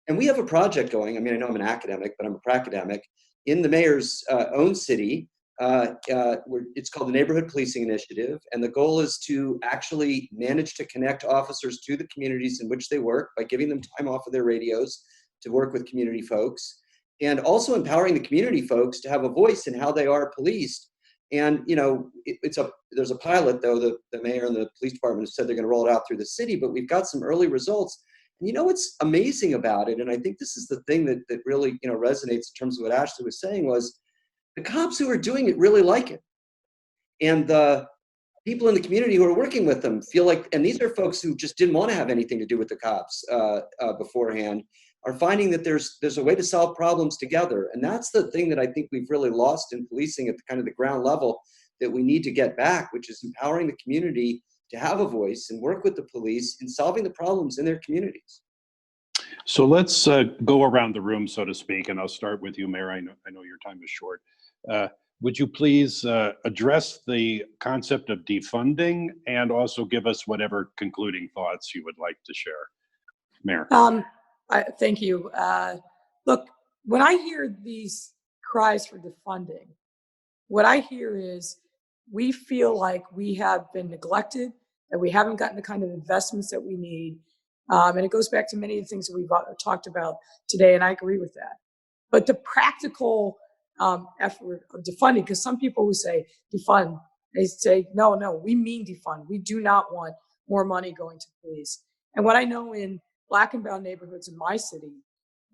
And we have a project going. I know I'm an academic, but I'm a pracademic in the mayor's own city. It's called the Neighborhood Policing Initiative. And the goal is to actually manage to connect officers to the communities in which they work by giving them time off of their radios to work with community folks, and also empowering the community folks to have a voice in how they are policed. And, there's a pilot, though, the mayor and the police department have said they're going to roll it out through the city, but we've got some early results. And what's amazing about it, and I think this is the thing that really resonates in terms of what Ashley was saying, was the cops who are doing it really like it. And the people in the community who are working with them feel like, and these are folks who just didn't want to have anything to do with the cops beforehand, are finding that there's a way to solve problems together. And that's the thing that I think we've really lost in policing at the ground level that we need to get back, which is empowering the community to have a voice and work with the police in solving the problems in their communities. So let's go around the room, so to speak, and I'll start with you, Mayor. I know your time is short. Would you please address the concept of defunding and also give us whatever concluding thoughts you would like to share? Mayor. Thank you. Look, when I hear these cries for defunding, what I hear is we feel like we have been neglected, that we haven't gotten the kind of investments that we need. And it goes back to many of the things that we've talked about today, and I agree with that. But the practical effort of defunding, because some people who say defund, they say, no, we mean defund. We do not want more money going to police. And what I know in Black and brown neighborhoods in my city,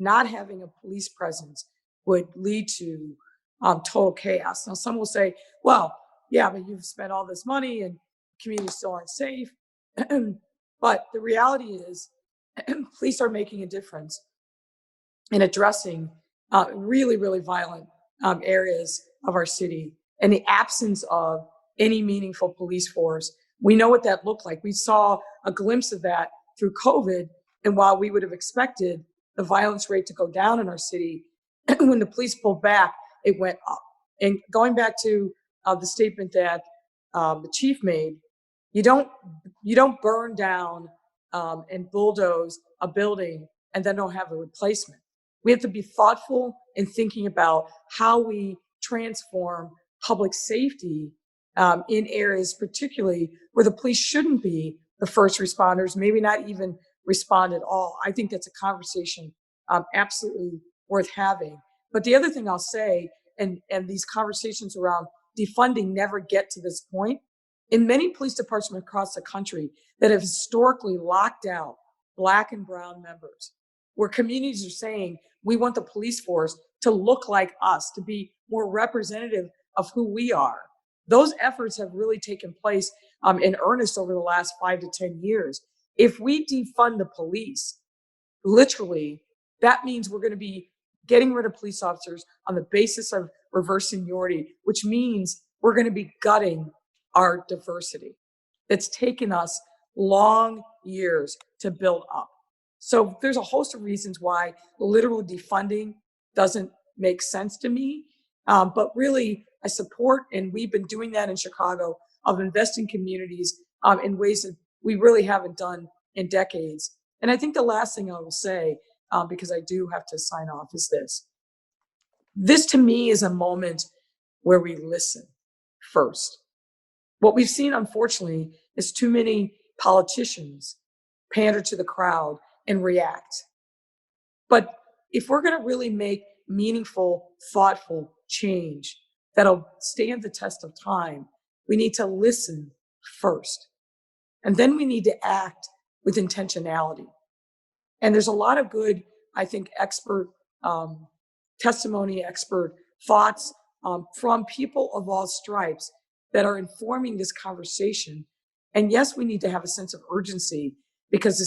not having a police presence would lead to total chaos. Now, some will say, well, yeah, but you've spent all this money and communities still aren't safe. But the reality is, police are making a difference in addressing really, really violent areas of our city. And the absence of any meaningful police force, we know what that looked like. We saw a glimpse of that through COVID. And while we would have expected the violence rate to go down in our city, when the police pulled back, it went up. And going back to the statement that the chief made, you don't burn down and bulldoze a building and then don't have a replacement. We have to be thoughtful in thinking about how we transform public safety in areas, particularly where the police shouldn't be the first responders, maybe not even respond at all. I think that's a conversation absolutely worth having. But the other thing I'll say, and these conversations around defunding never get to this point, in many police departments across the country that have historically locked out Black and brown members, where communities are saying, we want the police force to look like us, to be more representative of who we are. Those efforts have really taken place in earnest over the last 5 to 10 years. If we defund the police, literally, that means we're going to be getting rid of police officers on the basis of reverse seniority, which means we're going to be gutting our diversity that's taken us long years to build up. So there's a host of reasons why literal defunding doesn't make sense to me. But really, I support, and we've been doing that in Chicago, of investing communities in ways that we really haven't done in decades. And I think the last thing I will say, because I do have to sign off, is this. This to me is a moment where we listen first. What we've seen, unfortunately, is too many politicians pander to the crowd and react. But if we're going to really make meaningful, thoughtful change that'll stand the test of time, we need to listen first. And then we need to act with intentionality. And there's a lot of good, I think, expert testimony, expert thoughts from people of all stripes that are informing this conversation. And yes, we need to have a sense of urgency because the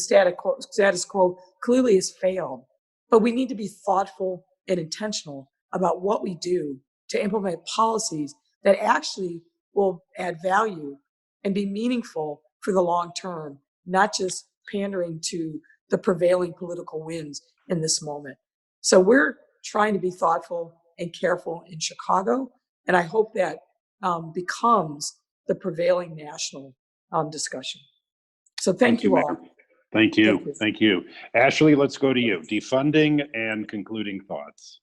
status quo clearly has failed. But we need to be thoughtful and intentional about what we do to implement policies that actually will add value and be meaningful for the long term, not just pandering to the prevailing political winds in this moment. So we're trying to be thoughtful and careful in Chicago, and I hope that becomes the prevailing national discussion. So thank you all. Thank you. Thank you. Ashley, let's go to you. Defunding and concluding thoughts.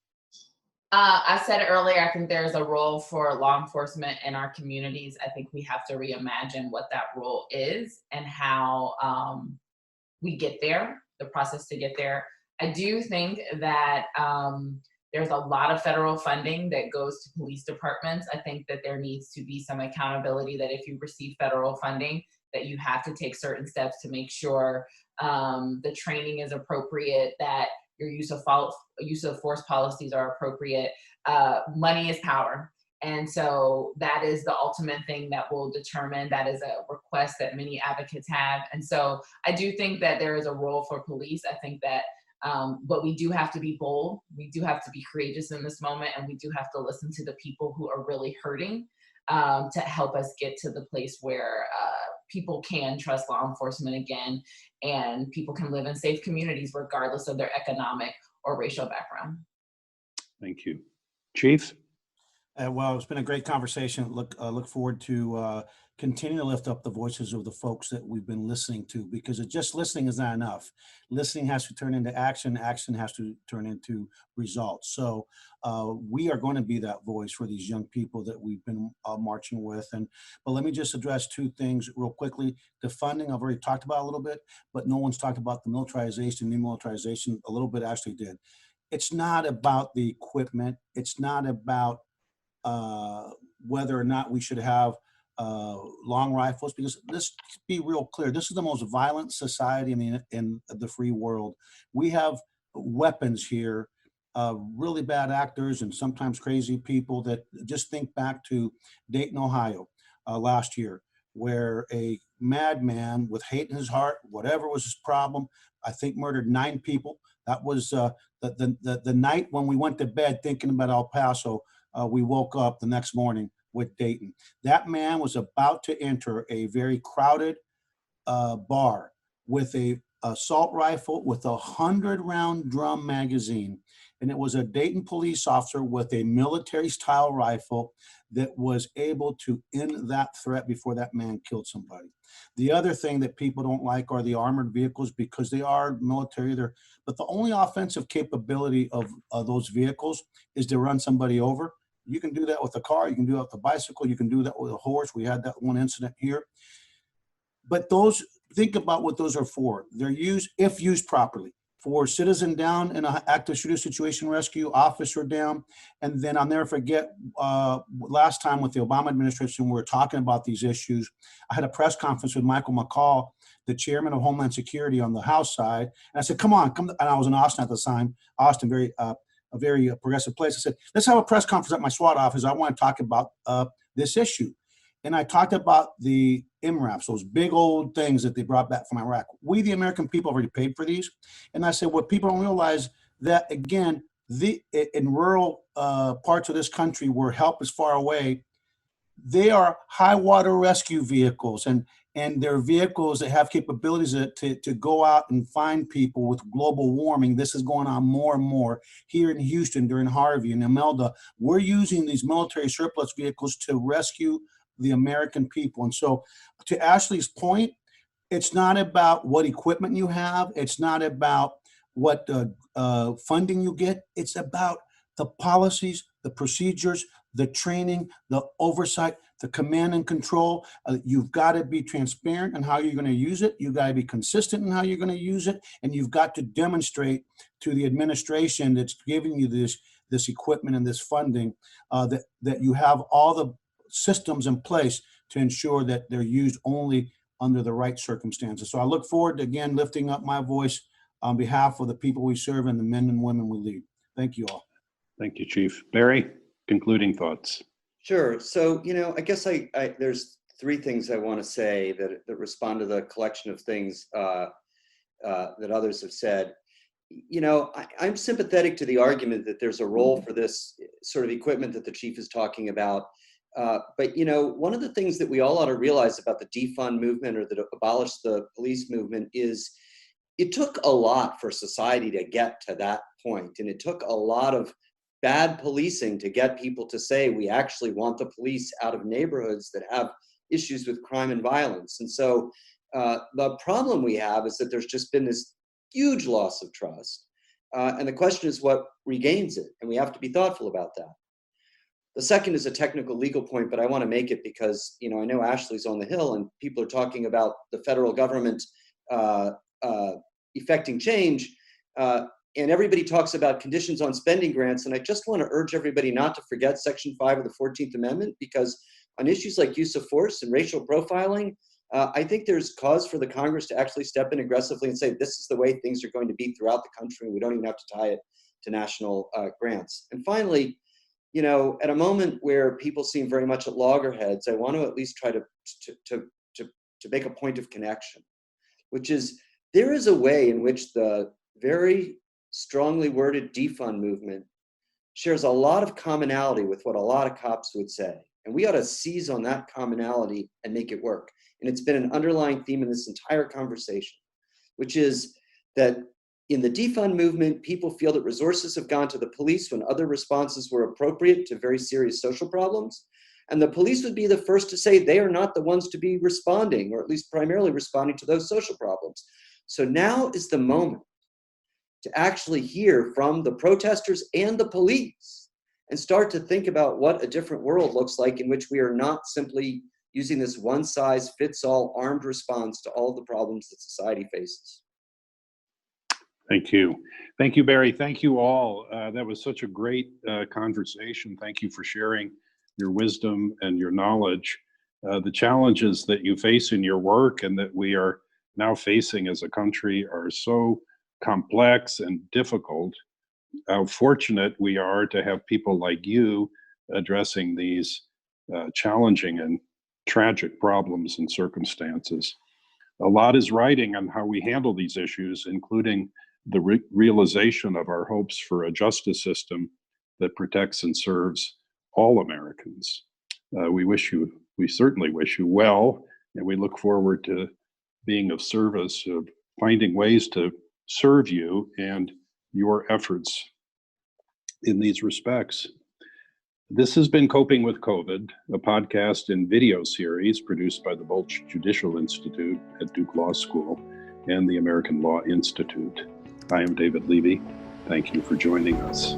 I said earlier, I think there's a role for law enforcement in our communities. I think we have to reimagine what that role is and how we get there, the process to get there. I do think that there's a lot of federal funding that goes to police departments. I think that there needs to be some accountability that if you receive federal funding, that you have to take certain steps to make sure the training is appropriate, that your use of force policies are appropriate. Money is power. And so that is the ultimate thing that will determine, that is a request that many advocates have. And so I do think that there is a role for police. I think that, but we do have to be bold. We do have to be courageous in this moment. And we do have to listen to the people who are really hurting to help us get to the place where people can trust law enforcement again, and people can live in safe communities regardless of their economic or racial background. Thank you. Chief? Well, it's been a great conversation. Look forward to continuing to lift up the voices of the folks that we've been listening to, because just listening is not enough. Listening has to turn into action. Action has to turn into results. So we are going to be that voice for these young people that we've been marching with. But let me just address two things real quickly. The funding I've already talked about a little bit, but no one's talked about the militarization, demilitarization. A little bit actually did. It's not about the equipment. It's not about whether or not we should have long rifles, because let's be real clear, this is the most violent society in the free world. We have weapons here, really bad actors and sometimes crazy people. That just think back to Dayton, Ohio, last year, where a madman with hate in his heart, whatever was his problem, I think murdered 9 people. That was the night when we went to bed thinking about El Paso. We woke up the next morning with Dayton. That man was about to enter a very crowded bar with a assault rifle with a 100-round drum magazine. And it was a Dayton police officer with a military-style rifle that was able to end that threat before that man killed somebody. The other thing that people don't like are the armored vehicles, because they are military. But the only offensive capability of those vehicles is to run somebody over. You can do that with a car. You can do that with a bicycle. You can do that with a horse. We had that one incident here. But those, think about what those are for. They're used, if used properly, for citizen down in an active shooter situation rescue, officer down. And then I'll never forget, last time with the Obama administration, we were talking about these issues. I had a press conference with Michael McCall, the chairman of Homeland Security on the House side. And I said, come on. And I was in Austin at the time, Austin, a very progressive place. I said, let's have a press conference at my SWAT office. I want to talk about this issue. And I talked about the MRAPs, those big old things that they brought back from Iraq. We, the American people, already paid for these. And I said, what people don't realize that, again, in rural parts of this country where help is far away, they are high water rescue vehicles, and they're vehicles that have capabilities to go out and find people. With global warming, this is going on more and more. Here in Houston during Harvey and Imelda, we're using these military surplus vehicles to rescue the American people. And so, to Ashley's point, it's not about what equipment you have. It's not about what funding you get. It's about the policies, the procedures, the training, the oversight, the command and control. You've got to be transparent in how you're going to use it. You've got to be consistent in how you're going to use it. And you've got to demonstrate to the administration that's giving you this equipment and this funding that you have all the systems in place to ensure that they're used only under the right circumstances. So I look forward to, again, lifting up my voice on behalf of the people we serve and the men and women we lead. Thank you all. Thank you, Chief. Barry, concluding thoughts. Sure. So, I guess there's 3 things I want to say that respond to the collection of things that others have said. I'm sympathetic to the argument that there's a role for this sort of equipment that the chief is talking about. But one of the things that we all ought to realize about the defund movement or the abolish the police movement is it took a lot for society to get to that point. And it took a lot of bad policing to get people to say, we actually want the police out of neighborhoods that have issues with crime and violence. And so the problem we have is that there's just been this huge loss of trust. And the question is what regains it? And we have to be thoughtful about that. The second is a technical legal point, but I want to make it because, I know Ashley's on the Hill and people are talking about the federal government effecting change. And everybody talks about conditions on spending grants. And I just want to urge everybody not to forget Section 5 of the 14th Amendment, because on issues like use of force and racial profiling, I think there's cause for the Congress to actually step in aggressively and say, this is the way things are going to be throughout the country. We don't even have to tie it to national grants. And finally, at a moment where people seem very much at loggerheads, I want to at least try to make a point of connection, which is there is a way in which the very strongly worded defund movement shares a lot of commonality with what a lot of cops would say. And we ought to seize on that commonality and make it work. and it's been an underlying theme in this entire conversation, which is that in the defund movement, people feel that resources have gone to the police when other responses were appropriate to very serious social problems. And the police would be the first to say they are not the ones to be responding, or at least primarily responding to those social problems. So now is the moment to actually hear from the protesters and the police and start to think about what a different world looks like in which we are not simply using this one-size-fits-all armed response to all the problems that society faces. Thank you. Thank you, Barry. Thank you all. That was such a great conversation. Thank you for sharing your wisdom and your knowledge. The challenges that you face in your work and that we are now facing as a country are so complex and difficult. How fortunate we are to have people like you addressing these challenging and tragic problems and circumstances. A lot is riding on how we handle these issues, including the realization of our hopes for a justice system that protects and serves all Americans. We certainly wish you well, and we look forward to being of service, of finding ways to serve you and your efforts in these respects. This has been Coping with COVID, a podcast and video series produced by the Bolch Judicial Institute at Duke Law School and the American Law Institute. I am David Levy. Thank you for joining us.